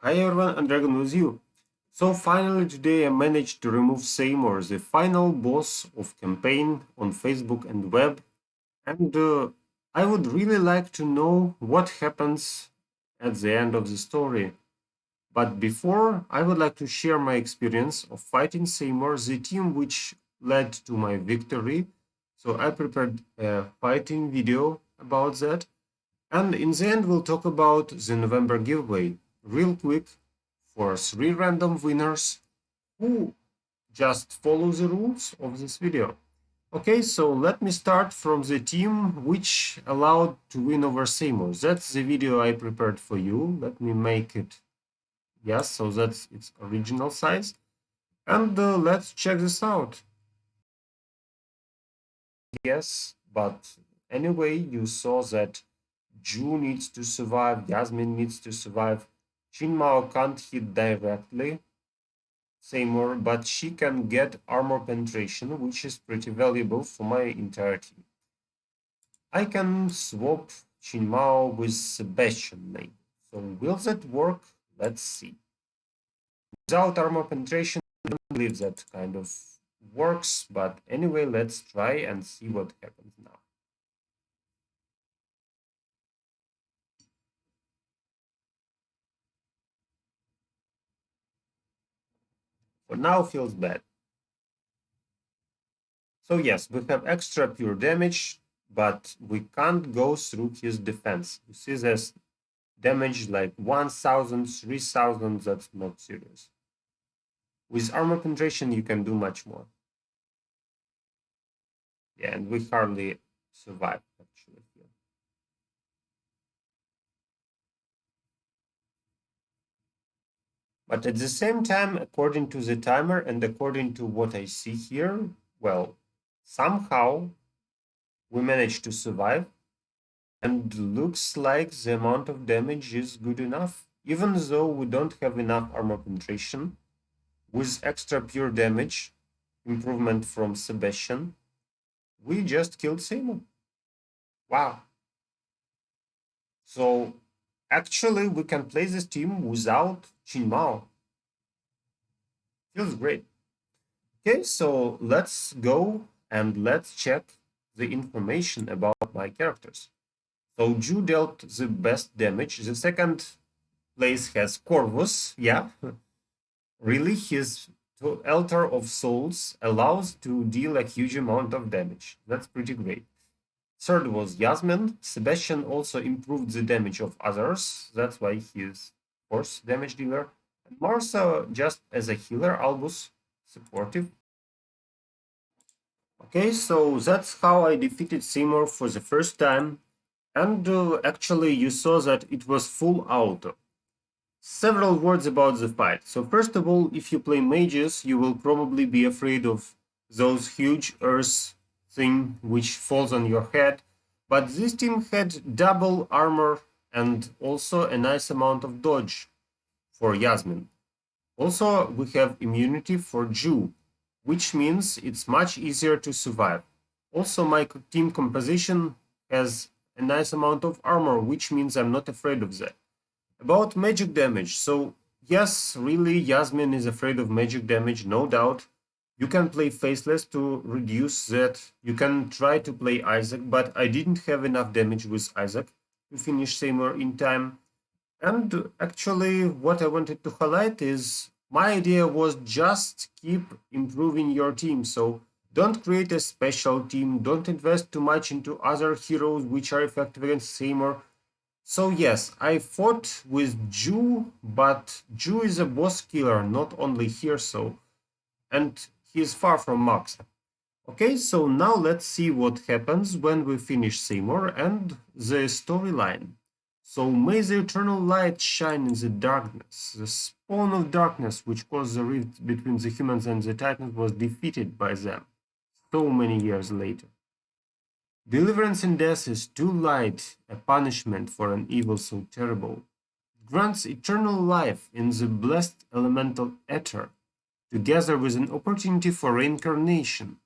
Hi everyone, and Dragon with you. So finally today I managed to remove Seymour, the final boss of campaign on Facebook and web, and I would really like to know what happens at the end of the story. But before, I would like to share my experience of fighting Seymour, the team which led to my victory. So I prepared a fighting video about that. And in the end, we'll talk about the November giveaway real quick for 3 random winners who just follow the rules of this video. Okay, so let me start from the team which allowed to win over Seymour. That's the video I prepared for you. Let me make it, yes, so that's its original size. And let's check this out. Yes, but anyway, you saw that Ju needs to survive, Yasmine needs to survive. Shinmao can't hit directly Seymour, but she can get armor penetration, which is pretty valuable for my entire team. I can swap Shinmao with Sebastian maybe. So will that work? Let's see. Without armor penetration, I don't believe that kind of works, but anyway, let's try and see what happens now. For now, feels bad. So yes, we have extra pure damage, but we can't go through his defense. You see there's damage like 1000, 3000, that's not serious. With armor penetration, you can do much more. Yeah, and we hardly survive actually here. But at the same time, according to the timer and according to what I see here, well, somehow we managed to survive. And looks like the amount of damage is good enough. Even though we don't have enough armor penetration, with extra pure damage, improvement from Sebastian, we just killed Seymour. Wow. So actually we can play this team without Qinmao. Feels great. Okay, so let's go and let's check the information about my characters. So Ju dealt the best damage. The second place has Corvus. Yeah, really, his Altar of Souls allows to deal a huge amount of damage. That's pretty great. Third was Yasmine. Sebastian also improved the damage of others. That's why he is, of course, damage dealer. And Marsa just as a healer, Albus supportive. Okay, so that's how I defeated Seymour for the first time. And actually, you saw that it was full auto. Several words about the fight. So first of all, if you play mages, you will probably be afraid of those huge earth thing which falls on your head. But this team had double armor and also a nice amount of dodge for Yasmin. Also, we have immunity for Ju, which means it's much easier to survive. Also, my team composition has a nice amount of armor, which means I'm not afraid of that. About magic damage. So, yes, really, Yasmin is afraid of magic damage, no doubt. You can play Faceless to reduce that. You can try to play Isaac, but I didn't have enough damage with Isaac to finish Seymour in time. And actually, what I wanted to highlight is my idea was just keep improving your team. So don't create a special team. Don't invest too much into other heroes which are effective against Seymour. So yes, I fought with Ju, but Ju is a boss killer, not only here, so, and he is far from max. Okay, so now let's see what happens when we finish Seymour and the storyline. So may the eternal light shine in the darkness. The spawn of darkness, which caused the rift between the humans and the Titans, was defeated by them so many years later. Deliverance in death is too light a punishment for an evil so terrible. It grants eternal life in the blessed elemental ether, together with an opportunity for reincarnation.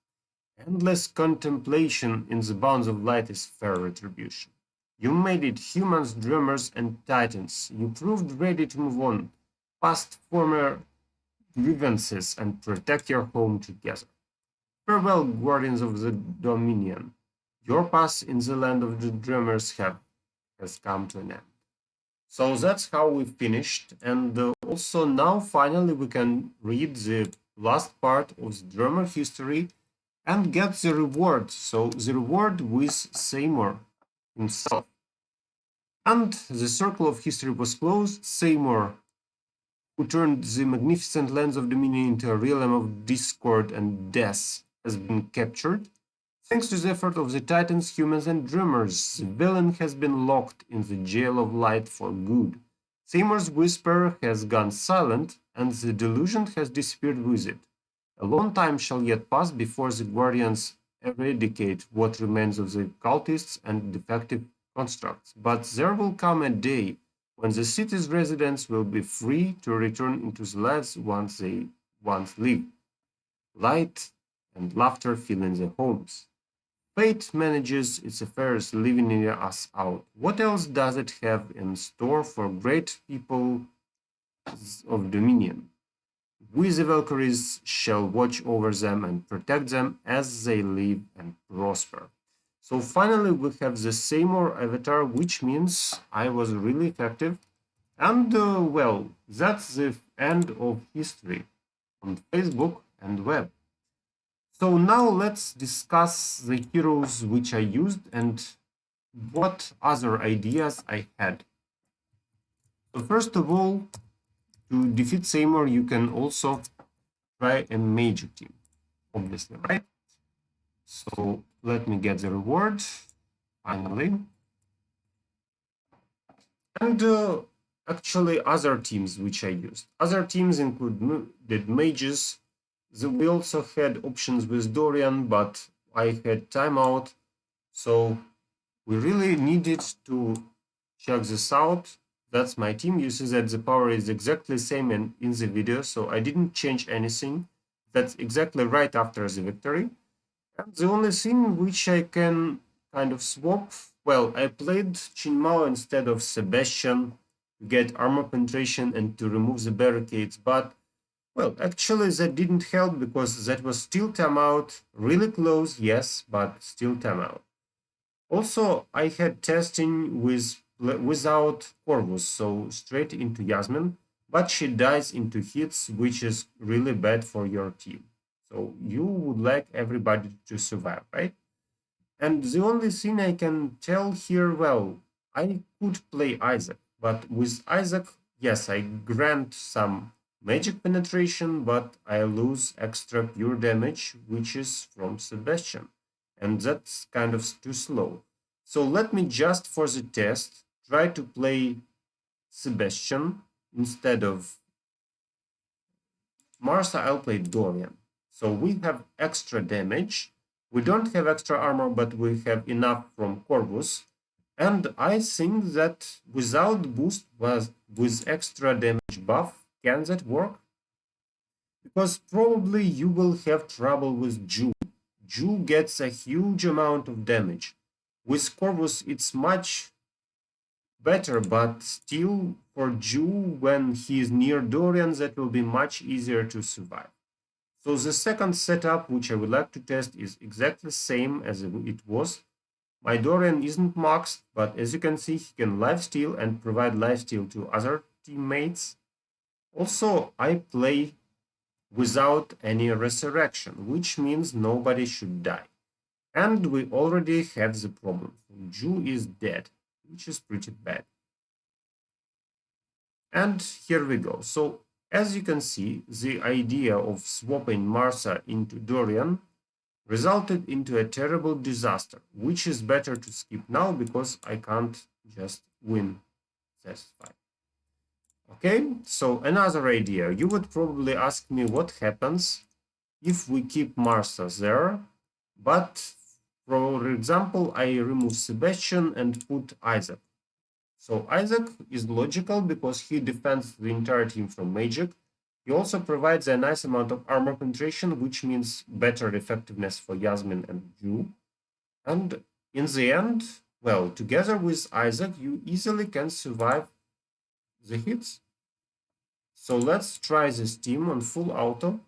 Endless contemplation in the bounds of light is fair retribution. You made it, humans, drummers, and titans. You proved ready to move on. past former grievances and protect your home together. Farewell, guardians of the Dominion. Your path in the land of the dreamers has come to an end. So that's how we finished, and also now finally we can read the last part of the Drommer history and get the reward. So the reward with Seymour himself. And the circle of history was closed. Seymour, who turned the magnificent lands of Dominion into a realm of discord and death, has been captured. Thanks to the effort of the Titans, humans, and Dreamers, the villain has been locked in the jail of light for good. Seymour's whisper has gone silent, and the delusion has disappeared with it. A long time shall yet pass before the Guardians eradicate what remains of the cultists and defective constructs, but there will come a day when the city's residents will be free to return into the lives they once lived. Light and laughter fill in the homes. Fate manages its affairs, leaving us out. What else does it have in store for great people of Dominion? We the Valkyries shall watch over them and protect them as they live and prosper. So finally we have the Seymour avatar, which means I was really effective. And well, that's the end of history on Facebook and web. So now let's discuss the heroes which I used and what other ideas I had. So first of all, to defeat Seymour, you can also try a major team, obviously, right? So let me get the reward, finally. And actually other teams which I used. Other teams included mages. We also had options with Dorian, but I had timeout. So we really needed to check this out. That's my team. You see that the power is exactly the same in the video, so I didn't change anything. That's exactly right after the victory. And the only thing which I can kind of swap, well, I played Chinmao instead of Sebastian to get armor penetration and to remove the barricades, but well, actually that didn't help because that was still timeout, really close, yes, but still timeout. Also, I had testing without Corvus, so straight into Yasmine, but she dies into hits, which is really bad for your team. So you would like everybody to survive, right? And the only thing I can tell here, well, I could play Isaac, but with Isaac, yes, I grant some magic penetration, but I lose extra pure damage, which is from Sebastian, and that's kind of too slow. So let me just for the test try to play Sebastian instead of Martha. I'll play Dorian. So we have extra damage. We don't have extra armor, but we have enough from Corvus. And I think that without boost, with extra damage buff, can that work? Because probably you will have trouble with Ju. Ju gets a huge amount of damage. With Corvus, it's much better, but still for Ju, when he is near Dorian, that will be much easier to survive. So the second setup, which I would like to test, is exactly the same as it was. My Dorian isn't maxed, but as you can see, he can lifesteal and provide lifesteal to other teammates. Also, I play without any resurrection, which means nobody should die. And we already have the problem. Ju is dead, which is pretty bad. And here we go. So as you can see, the idea of swapping Martha into Dorian resulted into a terrible disaster, which is better to skip now because I can't just win this fight. Okay, so another idea. You would probably ask me what happens if we keep Martha there, but for example, I remove Sebastian and put Isaac. So Isaac is logical because he defends the entire team from magic. He also provides a nice amount of armor penetration, which means better effectiveness for Yasmine and Ju. And in the end, well, together with Isaac, you easily can survive the hits. So let's try this team on full auto.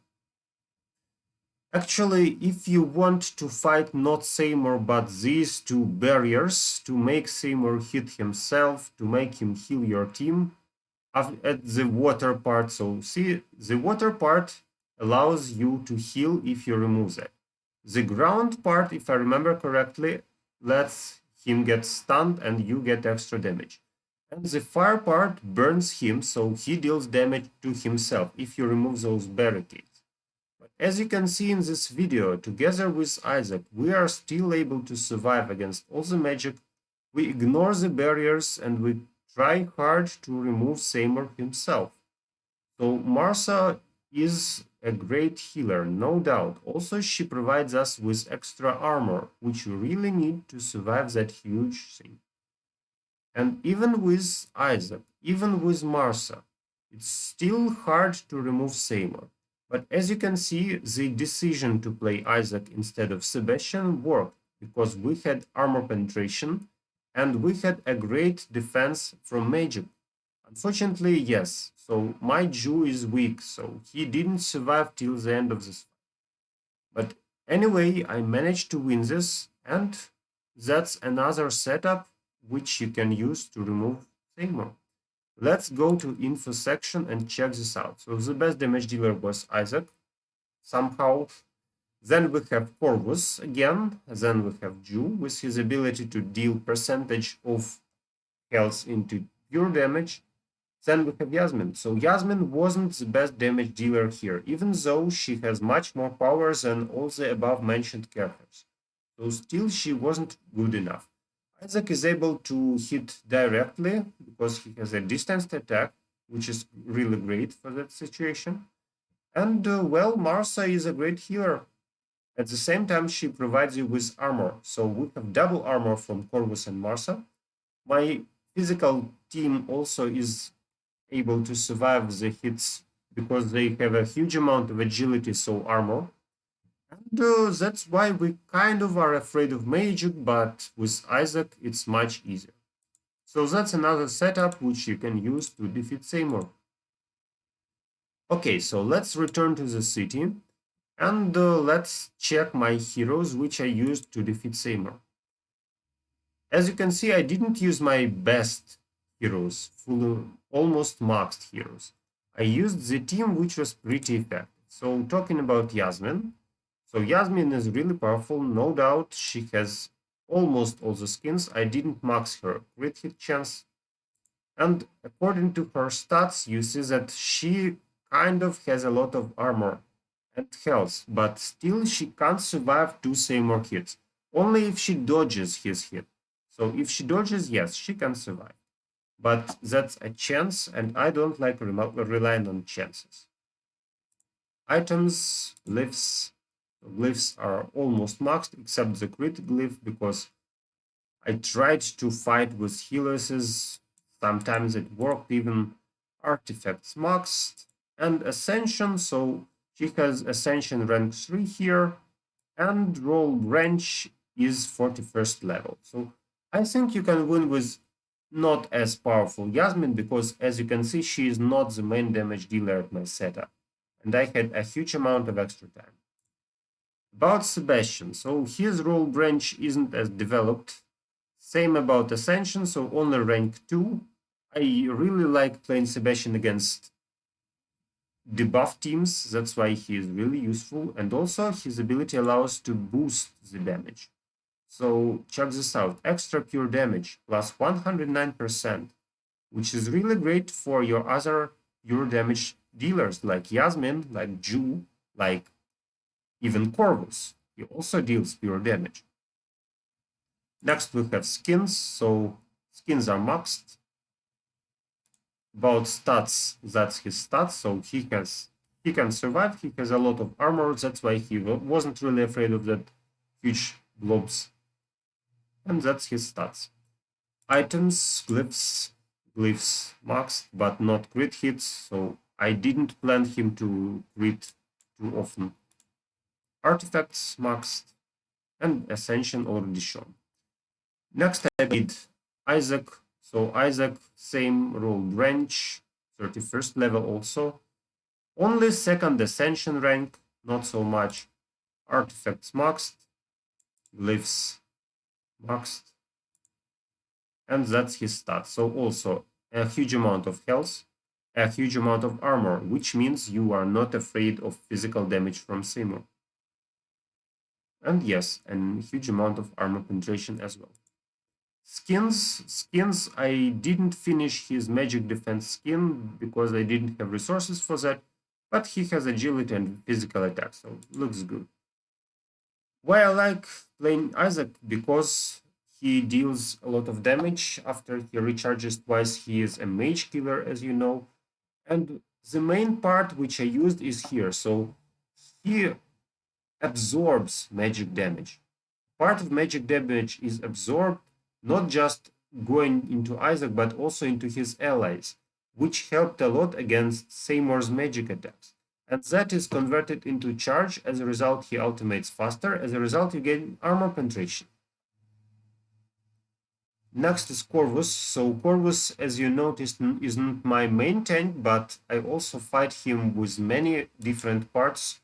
Actually, if you want to fight not Seymour but these two barriers, to make Seymour hit himself, to make him heal your team, at the water part, so see, the water part allows you to heal if you remove that. The ground part, if I remember correctly, lets him get stunned and you get extra damage. And the fire part burns him, so he deals damage to himself if you remove those barricades. But as you can see in this video, together with Isaac, we are still able to survive against all the magic. We ignore the barriers and we try hard to remove Seymour himself. So Marsa is a great healer, no doubt. Also, she provides us with extra armor, which we really need to survive that huge thing. And even with Isaac, even with Marsa, it's still hard to remove Seymour. But as you can see, the decision to play Isaac instead of Sebastian worked because we had armor penetration and we had a great defense from magic. Unfortunately, yes, so my Jew is weak, so he didn't survive till the end of this fight. But anyway, I managed to win this, and that's another setup which you can use to remove Seymour. Let's go to info section and check this out. So the best damage dealer was Isaac, somehow. Then we have Corvus again. Then we have Jew with his ability to deal percentage of health into pure damage. Then we have Yasmine. So Yasmine wasn't the best damage dealer here, even though she has much more power than all the above mentioned characters. So still she wasn't good enough. Isaac is able to hit directly because he has a distanced attack, which is really great for that situation. And well, Marsa is a great healer. At the same time, she provides you with armor. So we have double armor from Corvus and Marsa. My physical team also is able to survive the hits because they have a huge amount of agility, so armor. And that's why we kind of are afraid of magic, but with Isaac it's much easier. So that's another setup which you can use to defeat Seymour. Okay, so let's return to the city and let's check my heroes which I used to defeat Seymour. As you can see, I didn't use my best heroes, almost maxed heroes. I used the team which was pretty effective. So talking about Yasmine. So Yasmine is really powerful, no doubt. She has almost all the skins. I didn't max her crit hit chance. And according to her stats, you see that she kind of has a lot of armor and health, but still she can't survive 2 Seymour hits. Only if she dodges his hit. So if she dodges, yes, she can survive. But that's a chance, and I don't like relying on chances. Items, glyphs. Glyphs are almost maxed, except the crit glyph, because I tried to fight with healers. Sometimes it worked, even artifacts maxed. And ascension, so she has ascension rank 3 here, and roll range is 41st level. So I think you can win with not as powerful Yasmine, because as you can see, she is not the main damage dealer at my setup, and I had a huge amount of extra time. About Sebastian, so his role branch isn't as developed. Same about Ascension, so only rank 2. I really like playing Sebastian against debuff teams, that's why he is really useful, and also his ability allows to boost the damage. So check this out, extra pure damage plus 109%, which is really great for your other pure damage dealers like Yasmine, like Jew, like even Corvus. He also deals pure damage. Next we have skins, so skins are maxed. About stats, that's his stats, so he can survive, he has a lot of armor, that's why he wasn't really afraid of that huge blobs. And that's his stats. Items, glyphs maxed, but not crit hits, so I didn't plan him to crit too often. Artifacts maxed, and ascension already shown. Next I played Isaac. So Isaac, same roll branch, 31st level also. Only second ascension rank, not so much. Artifacts maxed, glyphs maxed, and that's his stats. So also a huge amount of health, a huge amount of armor, which means you are not afraid of physical damage from Seymour. And yes, a huge amount of armor penetration as well. Skins, I didn't finish his magic defense skin because I didn't have resources for that, but he has agility and physical attack, so looks good. Why I like playing Isaac? Because he deals a lot of damage after he recharges twice. He is a mage killer, as you know. And the main part which I used is here. So he absorbs magic damage. Part of magic damage is absorbed not just going into Isaac, but also into his allies, which helped a lot against Seymour's magic attacks. And that is converted into charge. As a result, he ultimates faster. As a result, you gain armor penetration. Next is Corvus. So Corvus, as you noticed, isn't my main tank, but I also fight him with many different parts.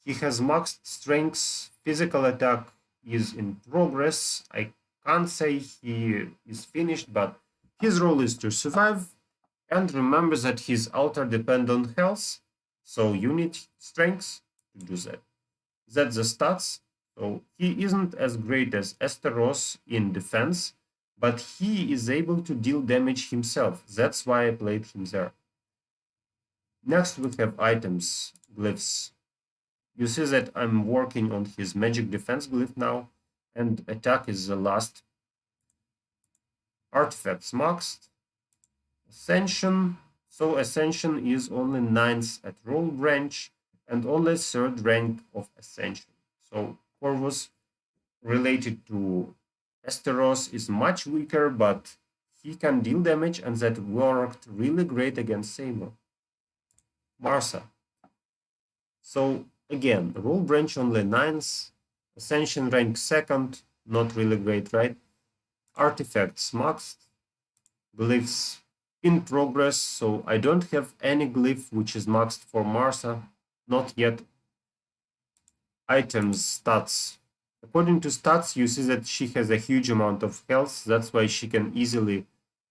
He has maxed strength, physical attack is in progress. I can't say he is finished, but his role is to survive. And remember that his altar depends on health, so you need strength to do that. That's the stats. So he isn't as great as Esteros in defense, but he is able to deal damage himself. That's why I played him there. Next we have items, glyphs. You see that I'm working on his magic defense glyph now, and attack is the last. Artifacts maxed. Ascension. So Ascension is only 9th at role branch and only 3rd rank of Ascension. So Corvus related to Esteros is much weaker, but he can deal damage, and that worked really great against Seymour. Marsa. So again, role branch only 9th, Ascension rank 2nd, not really great, right? Artifacts maxed, glyphs in progress, so I don't have any glyph which is maxed for Marsa, not yet. Items, stats. According to stats, you see that she has a huge amount of health, that's why she can easily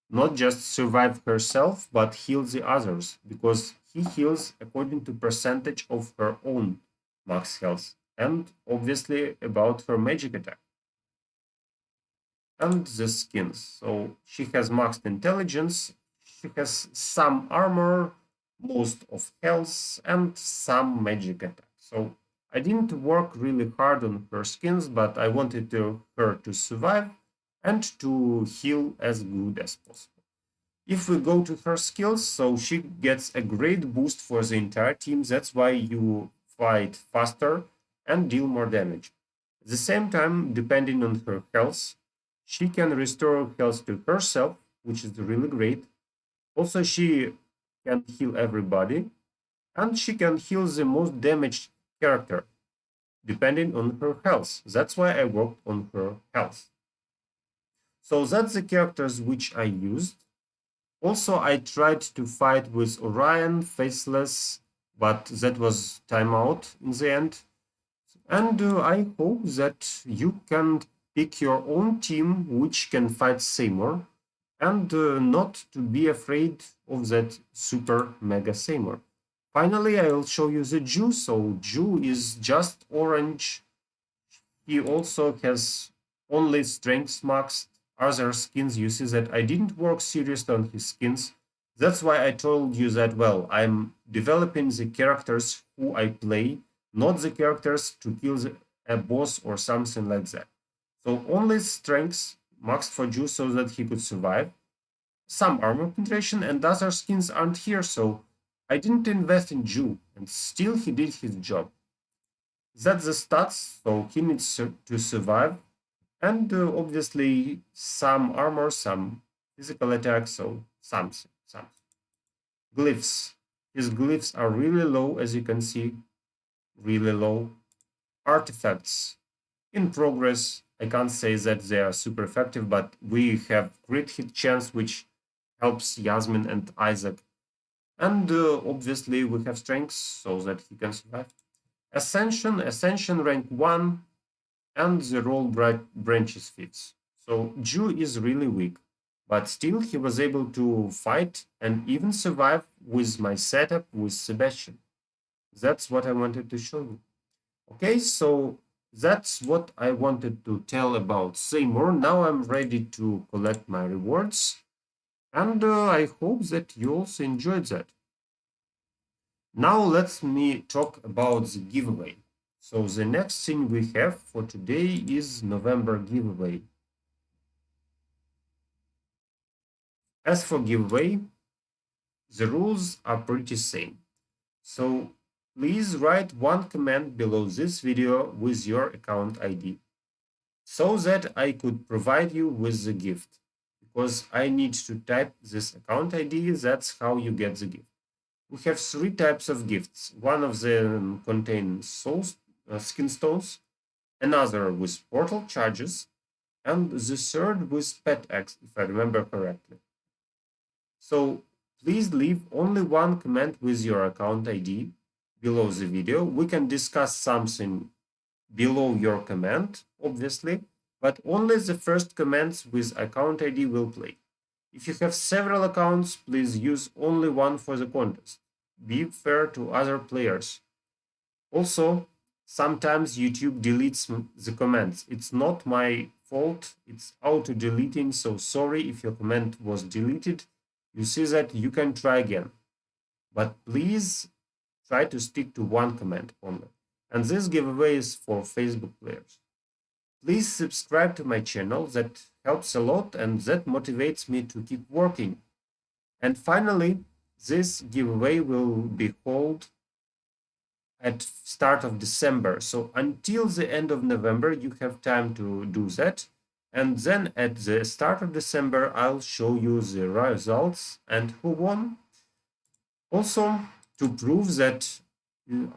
not just survive herself, but heal the others, because he heals according to percentage of her own max health, and obviously about her magic attack. And the skins. So she has maxed intelligence, she has some armor, most of health, and some magic attack. So I didn't work really hard on her skins, but I wanted her to survive and to heal as good as possible. If we go to her skills, so she gets a great boost for the entire team. That's why you fight faster and deal more damage. At the same time, depending on her health, she can restore health to herself, which is really great. Also, she can heal everybody, and she can heal the most damaged character, depending on her health. That's why I worked on her health. So that's the characters which I used. Also, I tried to fight with Orion, Faceless, but that was timeout in the end. And I hope that you can pick your own team which can fight Seymour, and not to be afraid of that super mega Seymour. Finally, I'll show you the Jew. So Jew is just orange. He also has only strength max. Other skins, you see that I didn't work seriously on his skins. That's why I told you that, well, I'm developing the characters who I play, not the characters to kill a boss or something like that. So only strength max for Jew so that he could survive. Some armor penetration and other skins aren't here, so I didn't invest in Jew, and still he did his job. That's the stats, so he needs to survive. And obviously some armor, some physical attack, so something. Glyphs. His glyphs are really low, as you can see, really low. Artifacts in progress. I can't say that they are super effective, but we have crit hit chance, which helps Yasmine and Isaac And obviously we have strengths so that he can survive. Ascension rank 1, and the role branches fits. So Jew is really weak, but still he was able to fight and even survive with my setup with Sebastian. That's what I wanted to show you. Okay, so that's what I wanted to tell about Seymour. Now I'm ready to collect my rewards, and I hope that you also enjoyed that. Now let me talk about the giveaway. So the next thing we have for today is November giveaway. As for giveaway, the rules are pretty same. So please write one comment below this video with your account ID so that I could provide you with the gift. Because I need to type this account ID, that's how you get the gift. We have 3 types of gifts. One of them contains skin stones, another with portal charges, and the third with pet eggs, if I remember correctly. So please leave only one comment with your account ID below the video. We can discuss something below your comment, obviously, but only the first comments with account ID will play. If you have several accounts, please use only one for the contest. Be fair to other players. Also, sometimes YouTube deletes the comments. It's not my fault, it's auto-deleting, so sorry if your comment was deleted. You see that you can try again. But please try to stick to one comment only. And this giveaway is for Facebook players. Please subscribe to my channel, that helps a lot and that motivates me to keep working. And finally, this giveaway will be held at start of December. So until the end of November, you have time to do that. And then at the start of December, I'll show you the results and who won. Also, to prove that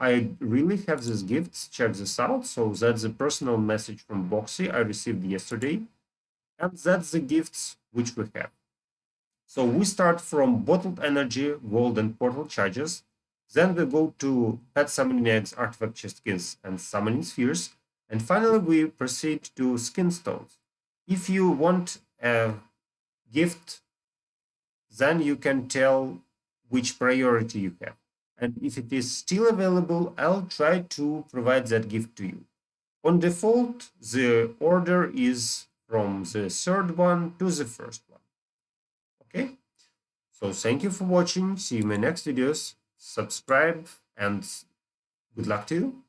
I really have these gifts, check this out. So that's a personal message from Boxy I received yesterday. And that's the gifts which we have. So we start from bottled energy, gold and portal charges. Then we go to pet summoning eggs, artifact chest skins, and summoning spheres. And finally, we proceed to skin stones. If you want a gift, then you can tell which priority you have. And if it is still available, I'll try to provide that gift to you. On default, the order is from the third one to the first one. Okay? So thank you for watching. See you in my next videos. Subscribe and good luck to you.